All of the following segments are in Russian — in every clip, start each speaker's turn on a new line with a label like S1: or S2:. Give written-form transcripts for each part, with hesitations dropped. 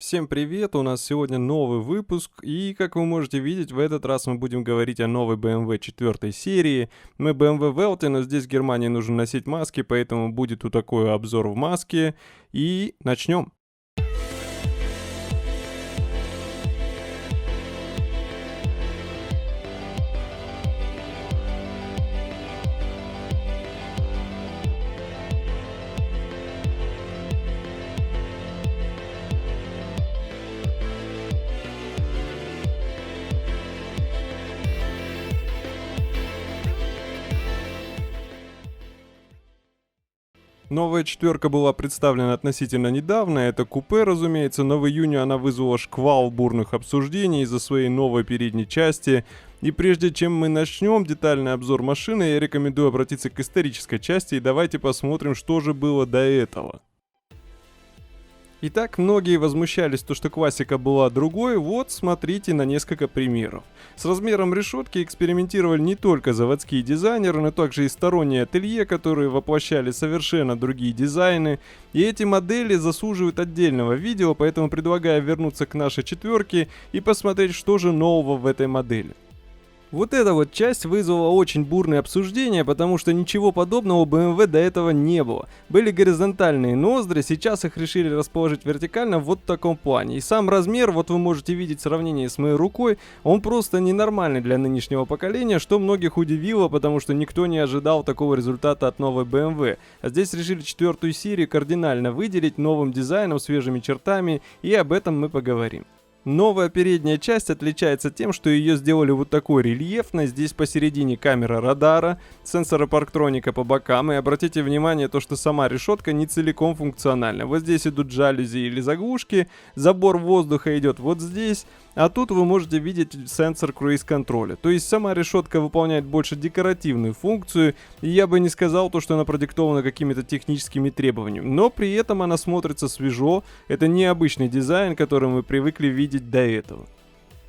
S1: Всем привет! У нас сегодня новый выпуск, и как вы можете видеть, в этот раз мы будем говорить о новой BMW 4 серии. Мы BMW Welty, но здесь в Германии нужно носить маски, поэтому будет вот такой обзор в маске. И начнем. Новая четверка была представлена относительно недавно, это купе, разумеется, но в июне она вызвала шквал бурных обсуждений из-за своей новой передней части. И прежде чем мы начнем детальный обзор машины, я рекомендую обратиться к исторической части и давайте посмотрим, что же было до этого. Итак, многие возмущались, что классика была другой, вот смотрите на несколько примеров. С размером решетки экспериментировали не только заводские дизайнеры, но также и сторонние ателье, которые воплощали совершенно другие дизайны. И эти модели заслуживают отдельного видео, поэтому предлагаю вернуться к нашей четверке и посмотреть, что же нового в этой модели. Вот эта вот часть вызвала очень бурные обсуждения, потому что ничего подобного у BMW до этого не было. Были горизонтальные ноздри, сейчас их решили расположить вертикально вот в таком плане. И сам размер, вот вы можете видеть в сравнении с моей рукой, он просто ненормальный для нынешнего поколения, что многих удивило, потому что никто не ожидал такого результата от новой BMW. А здесь решили четвертую серию кардинально выделить новым дизайном, свежими чертами, и об этом мы поговорим. Новая передняя часть отличается тем, что ее сделали вот такой рельефной. Здесь посередине камера радара, сенсоры парктроника по бокам. И обратите внимание, то, что сама решетка не целиком функциональна. Вот здесь идут жалюзи или заглушки, забор воздуха идет вот здесь. А тут вы можете видеть сенсор круиз-контроля. То есть сама решетка выполняет больше декоративную функцию. И я бы не сказал то, что она продиктована какими-то техническими требованиями. Но при этом она смотрится свежо. Это необычный дизайн, который мы привыкли видеть до этого.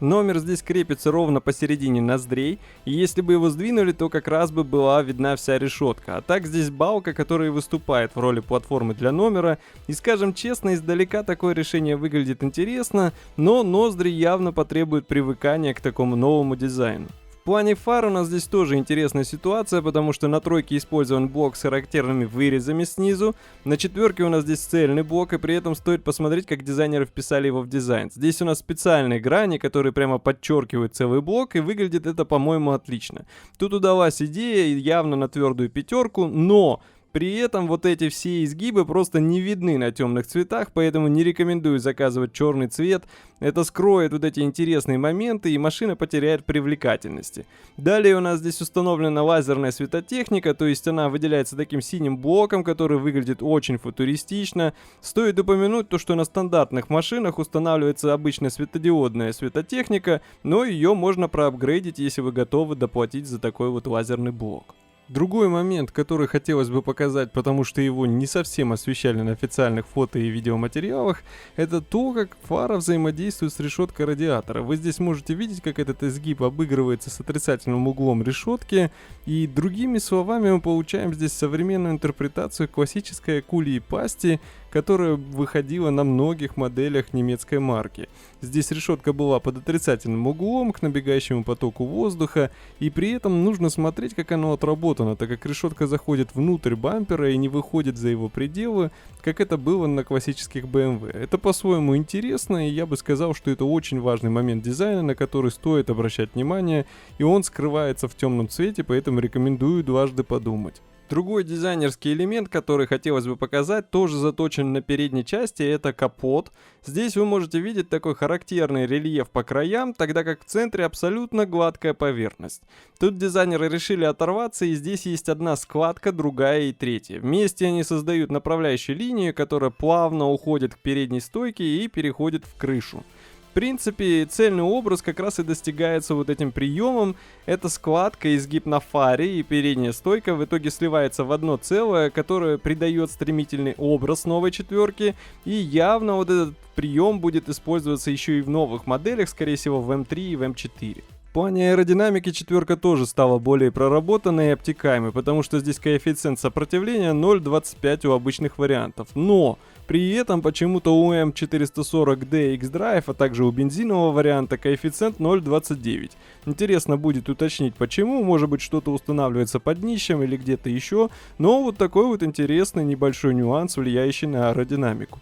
S1: Номер здесь крепится ровно посередине ноздрей, и если бы его сдвинули, то как раз бы была видна вся решетка. А так здесь балка, которая выступает в роли платформы для номера, и скажем честно, издалека такое решение выглядит интересно, но ноздри явно потребуют привыкания к такому новому дизайну. В плане фар у нас здесь тоже интересная ситуация, потому что на тройке использован блок с характерными вырезами снизу, на четверке у нас здесь цельный блок, и при этом стоит посмотреть, как дизайнеры вписали его в дизайн. Здесь у нас специальные грани, которые прямо подчеркивают целый блок, и выглядит это, по-моему, отлично. Тут удалась идея явно на твердую пятерку, но при этом вот эти все изгибы просто не видны на темных цветах, поэтому не рекомендую заказывать черный цвет. Это скроет вот эти интересные моменты, и машина потеряет привлекательности. Далее у нас здесь установлена лазерная светотехника, то есть она выделяется таким синим блоком, который выглядит очень футуристично. Стоит упомянуть то, что на стандартных машинах устанавливается обычная светодиодная светотехника, но ее можно проапгрейдить, если вы готовы доплатить за такой вот лазерный блок. Другой момент, который хотелось бы показать, потому что его не совсем освещали на официальных фото и видеоматериалах, это то, как фара взаимодействует с решеткой радиатора. Вы здесь можете видеть, как этот изгиб обыгрывается с отрицательным углом решетки, и другими словами мы получаем здесь современную интерпретацию классической акулии и пасти, которая выходила на многих моделях немецкой марки. Здесь решетка была под отрицательным углом к набегающему потоку воздуха, и при этом нужно смотреть, как оно отработано, так как решетка заходит внутрь бампера и не выходит за его пределы, как это было на классических BMW. Это по-своему интересно, и я бы сказал, что это очень важный момент дизайна, на который стоит обращать внимание, и он скрывается в темном цвете, поэтому рекомендую дважды подумать. Другой дизайнерский элемент, который хотелось бы показать, тоже заточен на передней части, это капот. Здесь вы можете видеть такой характерный рельеф по краям, тогда как в центре абсолютно гладкая поверхность. Тут дизайнеры решили оторваться, и здесь есть одна складка, другая и третья. Вместе они создают направляющую линию, которая плавно уходит к передней стойке и переходит в крышу. В принципе, цельный образ как раз и достигается вот этим приемом. Это складка, изгиб на фаре и передняя стойка в итоге сливается в одно целое, которое придает стремительный образ новой четверки. И явно вот этот прием будет использоваться еще и в новых моделях, скорее всего в М3 и в М4. плане аэродинамики четверка тоже стала более проработанной и обтекаемой, потому что здесь коэффициент сопротивления 0,25 у обычных вариантов. Но при этом почему-то у М440D X-Drive, а также у бензинового варианта коэффициент 0,29. Интересно будет уточнить почему, может быть что-то устанавливается под днищем или где-то еще, но вот такой вот интересный небольшой нюанс, влияющий на аэродинамику.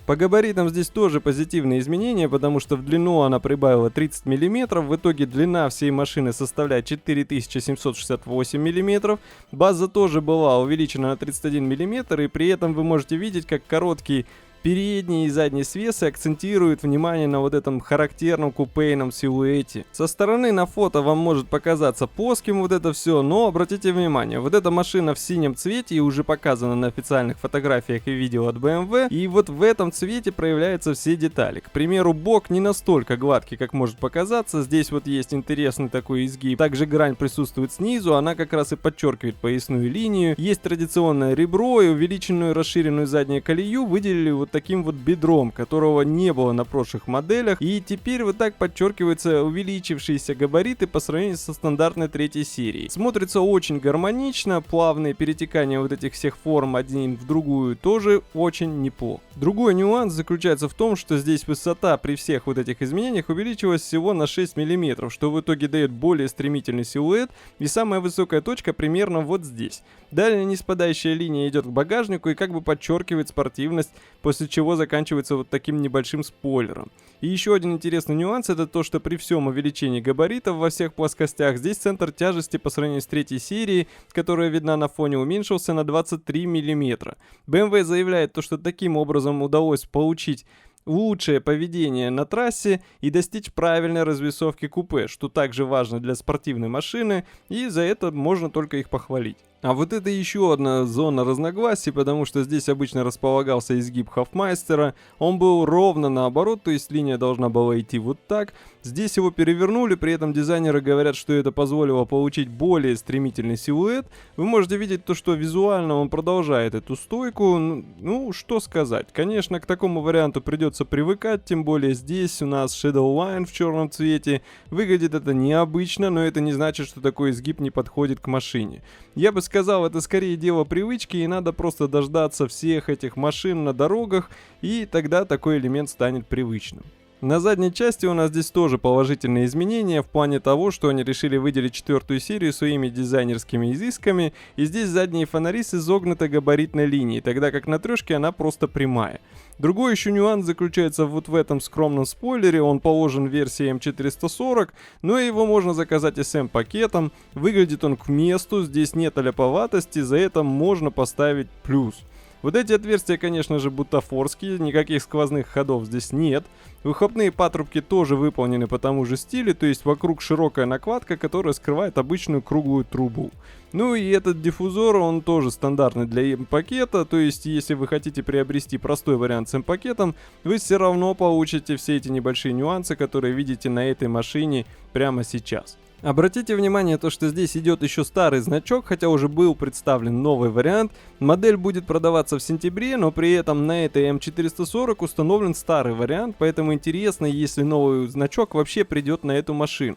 S1: По габаритам здесь тоже позитивные изменения, потому что в длину она прибавила 30 мм, в итоге длина всей машины составляет 4768 мм, база тоже была увеличена на 31 мм, и при этом вы можете видеть, как короткий передние и задние свесы акцентируют внимание на вот этом характерном купейном силуэте. Со стороны на фото вам может показаться плоским вот это все, но обратите внимание, вот эта машина в синем цвете и уже показана на официальных фотографиях и видео от BMW, и вот в этом цвете проявляются все детали. К примеру, бок не настолько гладкий, как может показаться, здесь вот есть интересный такой изгиб. Также грань присутствует снизу, она как раз и подчеркивает поясную линию. Есть традиционное ребро и увеличенную расширенную заднюю колею выделили вот таким вот бедром, которого не было на прошлых моделях, и теперь вот так подчеркиваются увеличившиеся габариты по сравнению со стандартной третьей серией. Смотрится очень гармонично, плавные перетекания вот этих всех форм один в другую тоже очень неплохо. Другой нюанс заключается в том, что здесь высота при всех вот этих изменениях увеличилась всего на 6 мм, что в итоге дает более стремительный силуэт, и самая высокая точка примерно вот здесь. Далее ниспадающая линия идет к багажнику и как бы подчеркивает спортивность, после чего заканчивается вот таким небольшим спойлером. И еще один интересный нюанс — это то, что при всем увеличении габаритов во всех плоскостях здесь центр тяжести по сравнению с третьей серией, которая видна на фоне, уменьшился на 23 мм. BMW заявляет то, что таким образом удалось получить лучшее поведение на трассе и достичь правильной развесовки купе, что также важно для спортивной машины, и за это можно только их похвалить. А вот это еще одна зона разногласий, потому что здесь обычно располагался изгиб Хофмайстера, он был ровно наоборот, то есть линия должна была идти вот так. Здесь его перевернули, при этом дизайнеры говорят, что это позволило получить более стремительный силуэт. Вы можете видеть то, что визуально он продолжает эту стойку. Ну, что сказать. Конечно, к такому варианту придется привыкать, тем более здесь у нас Shadow Line в черном цвете. Выглядит это необычно, но это не значит, что такой изгиб не подходит к машине. Я бы сказал, это скорее дело привычки, и надо просто дождаться всех этих машин на дорогах, и тогда такой элемент станет привычным. На задней части у нас здесь тоже положительные изменения в плане того, что они решили выделить четвертую серию своими дизайнерскими изысками, и здесь задние фонари с изогнутой габаритной линией, тогда как на трешке она просто прямая. Другой еще нюанс заключается вот в этом скромном спойлере, он положен в версии М440, но его можно заказать SM-пакетом, выглядит он к месту, здесь нет аляповатости, за это можно поставить плюс. Вот эти отверстия, конечно же, бутафорские, никаких сквозных ходов здесь нет. Выхлопные патрубки тоже выполнены по тому же стилю, то есть вокруг широкая накладка, которая скрывает обычную круглую трубу. Ну и этот диффузор, он тоже стандартный для М-пакета, то есть если вы хотите приобрести простой вариант с М-пакетом, вы все равно получите все эти небольшие нюансы, которые видите на этой машине прямо сейчас. Обратите внимание, то, что здесь идет еще старый значок, хотя уже был представлен новый вариант. Модель будет продаваться в сентябре, но при этом на этой М440 установлен старый вариант, поэтому интересно, если новый значок вообще придет на эту машину.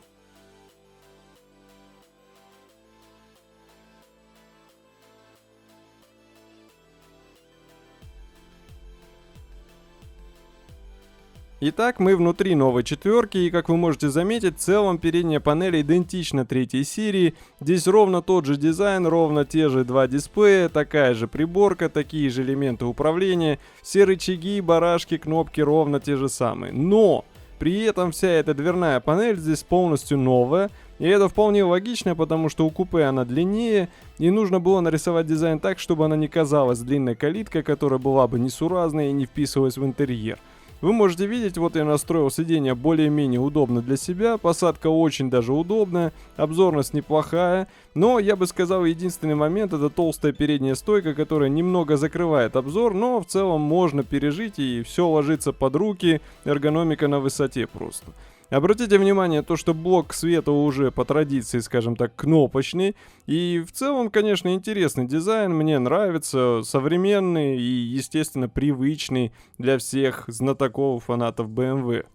S1: Итак, мы внутри новой четверки, и как вы можете заметить, в целом передняя панель идентична третьей серии. Здесь ровно тот же дизайн, ровно те же два дисплея, такая же приборка, такие же элементы управления, все рычаги, барашки, кнопки ровно те же самые. Но при этом вся эта дверная панель здесь полностью новая, и это вполне логично, потому что у купе она длиннее, и нужно было нарисовать дизайн так, чтобы она не казалась длинной калиткой, которая была бы несуразной и не вписывалась в интерьер. Вы можете видеть, вот я настроил сиденье более-менее удобно для себя, посадка очень даже удобная, обзорность неплохая, но я бы сказал, единственный момент — это толстая передняя стойка, которая немного закрывает обзор, но в целом можно пережить и все ложится под руки, эргономика на высоте просто. Обратите внимание, то, что блок света уже по традиции, скажем так, кнопочный. И в целом, конечно, интересный дизайн, мне нравится, современный и, естественно, привычный для всех знатоков, фанатов BMW.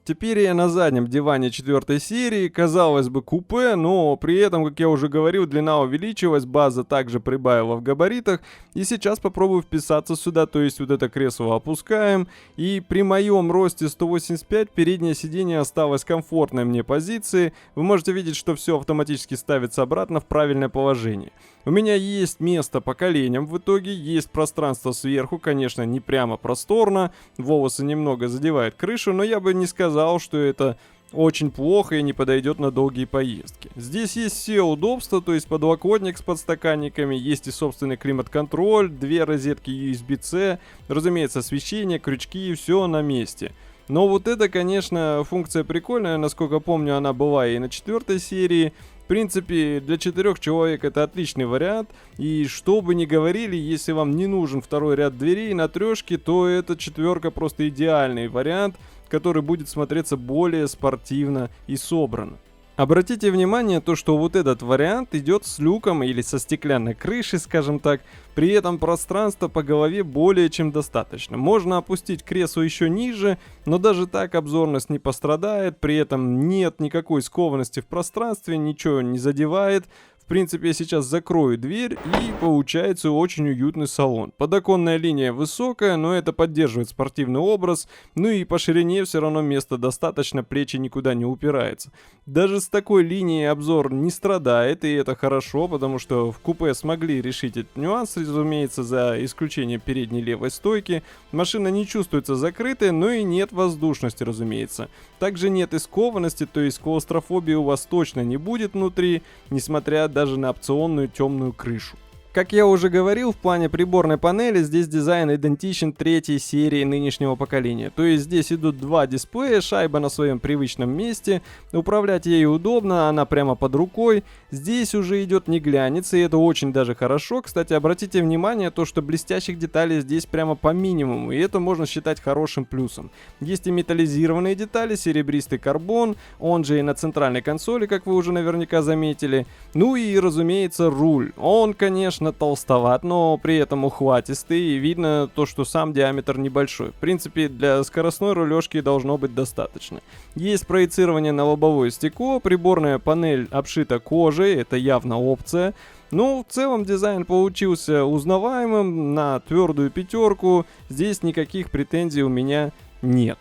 S1: Теперь я на заднем диване 4 серии, казалось бы купе, но при этом, как я уже говорил, длина увеличилась, база также прибавила в габаритах. И сейчас попробую вписаться сюда, то есть вот это кресло опускаем. И при моем росте 185 переднее сиденье осталось в комфортной мне позиции. Вы можете видеть, что все автоматически ставится обратно в правильное положение. У меня есть место по коленям в итоге, есть пространство сверху, конечно, не прямо просторно, волосы немного задевают крышу, но я бы не сказал, что это очень плохо и не подойдет на долгие поездки. Здесь есть все удобства, то есть подлокотник с подстаканниками, есть и собственный климат-контроль, 2 розетки USB-C, разумеется, освещение, крючки, все на месте. Но вот это, конечно, функция прикольная, насколько помню, она была и на 4 серии. В принципе, для 4 человек это отличный вариант, и что бы ни говорили, если вам не нужен второй ряд дверей на трешке, то эта 4 просто идеальный вариант, который будет смотреться более спортивно и собрано. Обратите внимание, то, что вот этот вариант идет с люком или со стеклянной крышей, скажем так, при этом пространства по голове более чем достаточно. Можно опустить кресло еще ниже, но даже так обзорность не пострадает, при этом нет никакой скованности в пространстве, ничего не задевает. В принципе, я сейчас закрою дверь, и получается очень уютный салон. Подоконная линия высокая, но это поддерживает спортивный образ. Ну и по ширине все равно места достаточно, плечи никуда не упираются. Даже с такой линией обзор не страдает, и это хорошо, потому что в купе смогли решить этот нюанс, разумеется, за исключением передней левой стойки. Машина не чувствуется закрытой, но и нет воздушности, разумеется. Также нет и скованности, то есть клаустрофобии у вас точно не будет внутри, несмотря даже на опционную темную крышу. Как я уже говорил, в плане приборной панели здесь дизайн идентичен 3 серии нынешнего поколения. То есть здесь идут 2 дисплея, шайба на своем привычном месте, управлять ею удобно, она прямо под рукой. Здесь уже идет не глянец, и это очень даже хорошо. Кстати, обратите внимание, то, что блестящих деталей здесь прямо по минимуму, и это можно считать хорошим плюсом. Есть и металлизированные детали, серебристый карбон, он же и на центральной консоли, как вы уже наверняка заметили. Ну и, разумеется, руль. Он, конечно, толстоват, но при этом ухватистый, и видно то, что сам диаметр небольшой. В принципе, для скоростной рулежки должно быть достаточно. Есть проецирование на лобовое стекло, приборная панель обшита кожей, это явно опция. Ну, в целом дизайн получился узнаваемым, на твердую 5, здесь никаких претензий у меня нет.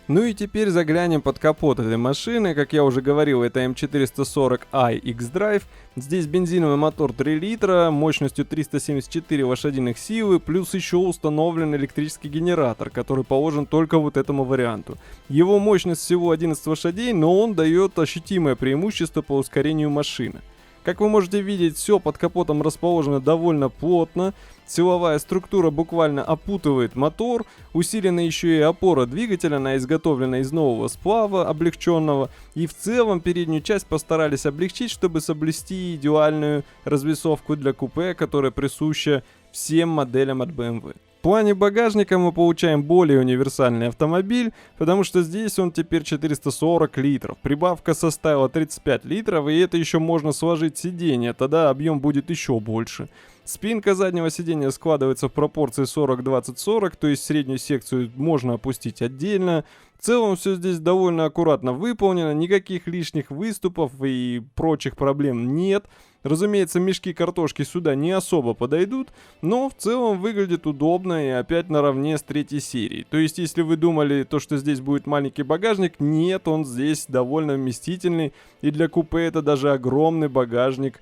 S1: Ну и теперь заглянем под капот этой машины. Как я уже говорил, это М440i X-Drive. Здесь бензиновый мотор 3 литра, мощностью 374 лошадиных силы, плюс еще установлен электрический генератор, который положен только вот этому варианту. Его мощность всего 11 лошадей, но он дает ощутимое преимущество по ускорению машины. Как вы можете видеть, все под капотом расположено довольно плотно. Силовая структура буквально опутывает мотор. Усилена еще и опора двигателя, она изготовлена из нового сплава, облегченного. И в целом переднюю часть постарались облегчить, чтобы соблюсти идеальную развесовку для купе, которая присуща всем моделям от BMW. В плане багажника мы получаем более универсальный автомобиль, потому что здесь он теперь 440 литров. Прибавка составила 35 литров, и это еще можно сложить сиденье, тогда объем будет еще больше. Спинка заднего сиденья складывается в пропорции 40-20-40, то есть среднюю секцию можно опустить отдельно. В целом все здесь довольно аккуратно выполнено, никаких лишних выступов и прочих проблем нет. Разумеется, мешки картошки сюда не особо подойдут, но в целом выглядит удобно и опять наравне с 3 серией. То есть, если вы думали, то, что здесь будет маленький багажник, нет, он здесь довольно вместительный, и для купе это даже огромный багажник.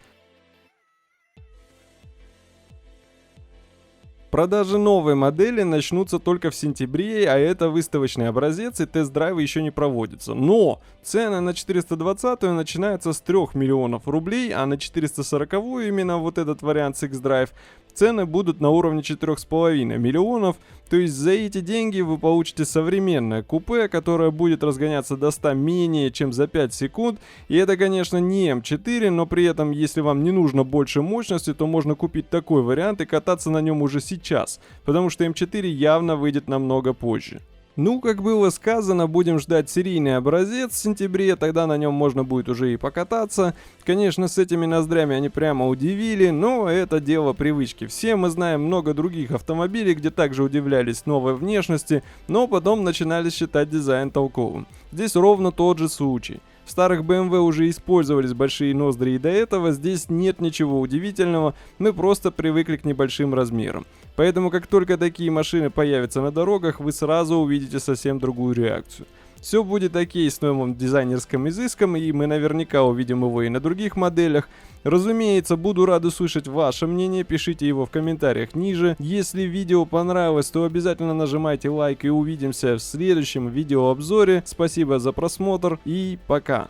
S1: Продажи новой модели начнутся только в сентябре, а это выставочный образец и тест-драйвы еще не проводятся. Но цены на 420-ю начинаются с 3 миллионов рублей, а на 440-ю, именно вот этот вариант с X-Drive, цены будут на уровне 4,5 миллионов. То есть за эти деньги вы получите современное купе, которое будет разгоняться до 100 менее чем за 5 секунд. И это, конечно, не М4, но при этом, если вам не нужно больше мощности, то можно купить такой вариант и кататься на нем уже сейчас, потому что М4 явно выйдет намного позже. Ну, как было сказано, будем ждать серийный образец в сентябре, тогда на нем можно будет уже и покататься. Конечно, с этими ноздрями они прямо удивили, но это дело привычки. Все мы знаем много других автомобилей, где также удивлялись новой внешности, но потом начинали считать дизайн толковым. Здесь ровно тот же случай. В старых BMW уже использовались большие ноздри и до этого, здесь нет ничего удивительного, мы просто привыкли к небольшим размерам. Поэтому как только такие машины появятся на дорогах, вы сразу увидите совсем другую реакцию. Все будет окей с новым дизайнерским изыском, и мы наверняка увидим его и на других моделях. Разумеется, буду рад услышать ваше мнение, пишите его в комментариях ниже. Если видео понравилось, то обязательно нажимайте лайк, и увидимся в следующем видеообзоре. Спасибо за просмотр и пока!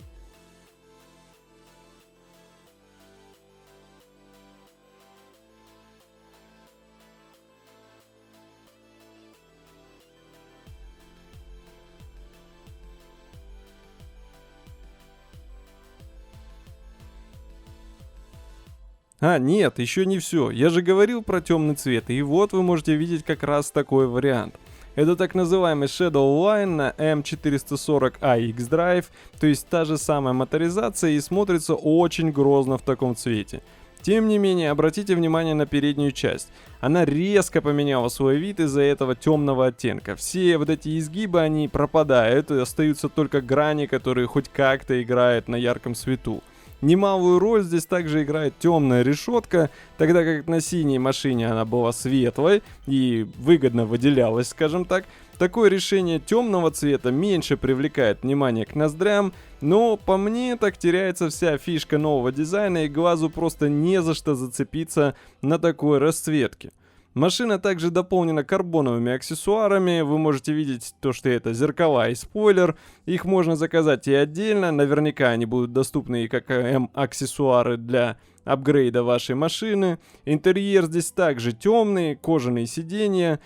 S1: А, нет, еще не все. Я же говорил про темный цвет, и вот вы можете видеть как раз такой вариант. Это так называемый Shadow Line на M440i X-Drive, то есть та же самая моторизация, и смотрится очень грозно в таком цвете. Тем не менее, обратите внимание на переднюю часть. Она резко поменяла свой вид из-за этого темного оттенка. Все вот эти изгибы, они пропадают, и остаются только грани, которые хоть как-то играют на ярком свету. Немалую роль здесь также играет темная решетка, тогда как на синей машине она была светлой и выгодно выделялась, скажем так. Такое решение темного цвета меньше привлекает внимание к ноздрям, но по мне так теряется вся фишка нового дизайна, и глазу просто не за что зацепиться на такой расцветке. Машина также дополнена карбоновыми аксессуарами, вы можете видеть то, что это зеркала и спойлер, их можно заказать и отдельно, наверняка они будут доступны и как аксессуары для апгрейда вашей машины. Интерьер здесь также темный, кожаные сиденья,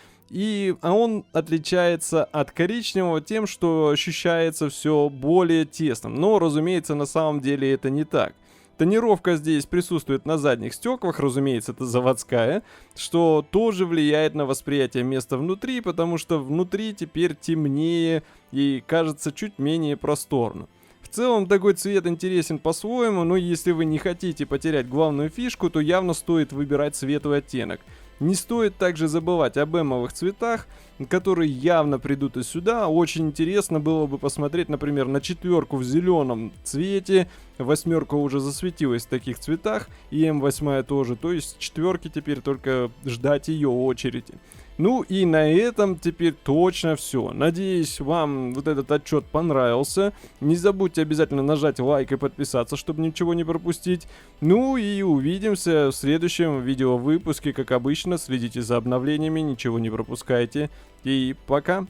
S1: а он отличается от коричневого тем, что ощущается все более тесным, но, разумеется, на самом деле это не так. Тонировка здесь присутствует на задних стеклах, разумеется, это заводская, что тоже влияет на восприятие места внутри, потому что внутри теперь темнее и кажется чуть менее просторно. В целом такой цвет интересен по-своему, но если вы не хотите потерять главную фишку, то явно стоит выбирать светлый оттенок. Не стоит также забывать об эмовых цветах, которые явно придут и сюда. Очень интересно было бы посмотреть, например, на четверку в зеленом цвете. Восьмерка уже засветилась в таких цветах, и М8 тоже. То есть четверки теперь только ждать ее очереди. Ну и на этом теперь точно все. Надеюсь, вам вот этот отчет понравился. Не забудьте обязательно нажать лайк и подписаться, чтобы ничего не пропустить. Ну и увидимся в следующем видеовыпуске. Как обычно, следите за обновлениями, ничего не пропускайте. И пока!